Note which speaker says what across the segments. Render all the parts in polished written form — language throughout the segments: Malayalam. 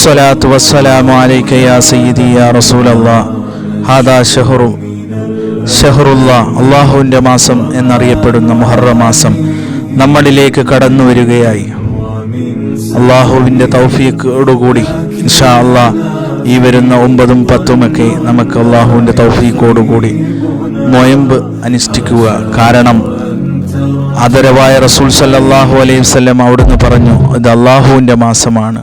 Speaker 1: അസ്സലാത്തു വസ്സലാമു അലൈക യാ സയ്യിദി യാ റസൂലല്ലാഹ് ഹാദാ ഷഹറുല്ലാഹ് അല്ലാഹുവിൻ്റെ മാസം എന്നറിയപ്പെടുന്ന മുഹറം മാസം നമ്മളിലേക്ക് കടന്നു വരികയായി. അല്ലാഹുവിൻ്റെ തൗഫീഖോടുകൂടി ഇൻഷാ അല്ലാഹ് ഈ വരുന്ന 9ഉം 10ഉമൊക്കെ നമുക്ക് അല്ലാഹുവിൻ്റെ തൗഫീഖോടുകൂടി നോയമ്പ് അനുഷ്ഠിക്കുക. കാരണം ആദരവായ റസൂൽ സല്ലല്ലാഹു അലൈഹി വസല്ലം അവിടുന്ന് പറഞ്ഞു, ഇത് അല്ലാഹുവിൻ്റെ മാസമാണ്.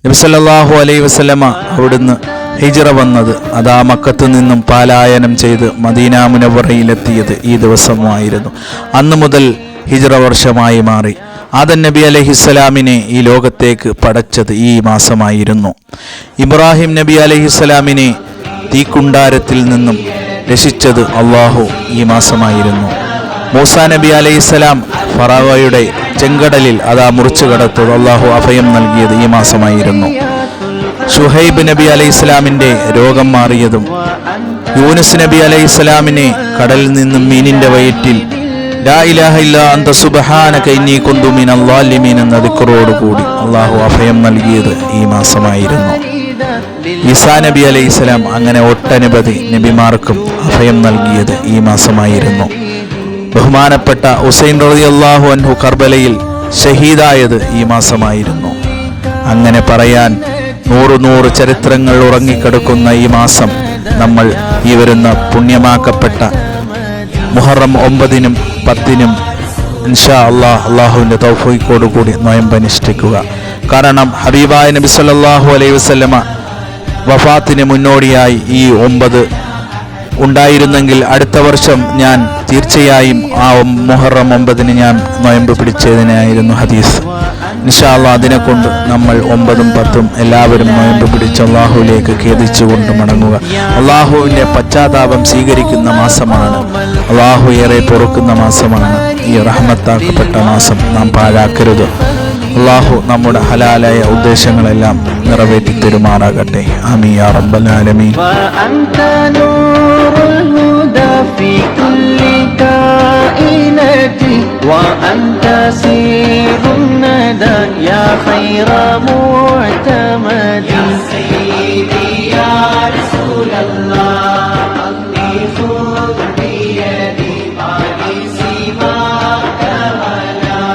Speaker 1: നബി സല്ലല്ലാഹു അലൈഹി വസല്ലമ അവിടുന്ന് ഹിജ്റ വന്നത് അതാ മക്കത്ത് നിന്നും പലായനം ചെയ്ത് മദീന മുനവ്വറയിലെത്തിയത് ഈ ദിവസമായിരുന്നു. അന്ന് മുതൽ ഹിജ്റ വർഷമായി മാറി. ആദം നബി അലൈഹിസ്സലാമിനെ ഈ ലോകത്തേക്ക് പടച്ചത് ഈ മാസമായിരുന്നു. ഇബ്രാഹിം നബി അലൈഹിസ്സലാമിനെ തീക്കുണ്ടാരത്തിൽ നിന്നും രക്ഷിച്ചത് അള്ളാഹു ഈ മാസമായിരുന്നു. മൂസാ നബി അലൈഹിസ്സലാം ഫറവയുടെ ചെങ്കടലിൽ അതാ മുറിച്ചു കടത്തത് അള്ളാഹു അഭയം നൽകിയത് ഈ മാസമായിരുന്നു. ഷുഹൈബ് നബി അലൈഹിസ്സലാമിൻ്റെ രോഗം മാറിയതും യൂനുസ് നബി അലൈഹിസ്സലാമിനെ കടലിൽ നിന്നും മീനിൻ്റെ വയറ്റിൽ ലാ ഇലാഹ ഇല്ലാ അന്ത സുബ്ഹാനക ഇന്നി കുന്തു മിനൽ ളാലിമീൻ എന്ന ദിക്റോടുകൂടി അള്ളാഹു അഭയം നൽകിയത് ഈ മാസമായിരുന്നു. ഈസാ നബി അലൈഹിസ്സലാം അങ്ങനെ ഒട്ടനവധി നബിമാർക്കും അഭയം നൽകിയത് ഈ മാസമായിരുന്നു. ബഹുമാനപ്പെട്ട ഹുസൈൻ റളിയല്ലാഹു അൻഹു കർബലയിൽ ഷഹീദായത് ഈ മാസമായിരുന്നു. അങ്ങനെ പറയാൻ 100 ചരിത്രങ്ങൾ ഉറങ്ങിക്കിടക്കുന്ന ഈ മാസം നമ്മൾ ഈ വരുന്ന പുണ്യമാക്കപ്പെട്ട മുഹറം 9നും 10നും ഇൻഷാ അല്ലാഹ് അല്ലാഹുവിൻ്റെ തൗഫീഖോടുകൂടി നോയമ്പ് അനുഷ്ഠിക്കുക. കാരണം ഹബീബായ നബി സല്ലല്ലാഹു അലൈഹി വസല്ലമ വഫാത്തിന് മുന്നോടിയായി ഈ 9 ഉണ്ടായിരുന്നെങ്കിൽ അടുത്ത വർഷം ഞാൻ തീർച്ചയായും ആ മുഹറം 9ന് ഞാൻ നോയമ്പ് പിടിച്ചതിനായിരുന്നു ഹദീസ്. ഇൻഷാ അല്ലാഹ് അതിനെക്കൊണ്ട് നമ്മൾ 9ഉം 10ഉം എല്ലാവരും നോയമ്പ് പിടിച്ച് അള്ളാഹുവിലേക്ക് ഖേദിച്ചുകൊണ്ട് മടങ്ങുക. അള്ളാഹുവിൻ്റെ പശ്ചാത്താപം സ്വീകരിക്കുന്ന മാസമാണ്. അള്ളാഹു ഏറെ പൊറുക്കുന്ന മാസമാണ്. ഈ റഹ്മത്താക്കപ്പെട്ട മാസം നാം പാഴാക്കരുത്. അള്ളാഹു നമ്മുടെ ഹലാലായ ഉദ്ദേശങ്ങളെല്ലാം നിറവേറ്റി തരുമാറാകട്ടെ. ആമീൻ യാ റബ്ബൽ ആലമീൻ.
Speaker 2: وأنت سير الندى يا خير معتمد يا سيدي يا رسول الله أغني خذ بيدي ما لي سواك ولا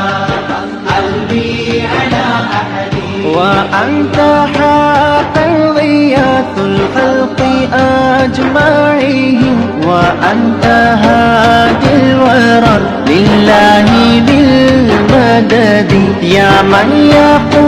Speaker 2: قلبي على أحد وأنت حقا غياث الخلق أجمعهم وأنت هادي الورى لله بالمدد يا من يقول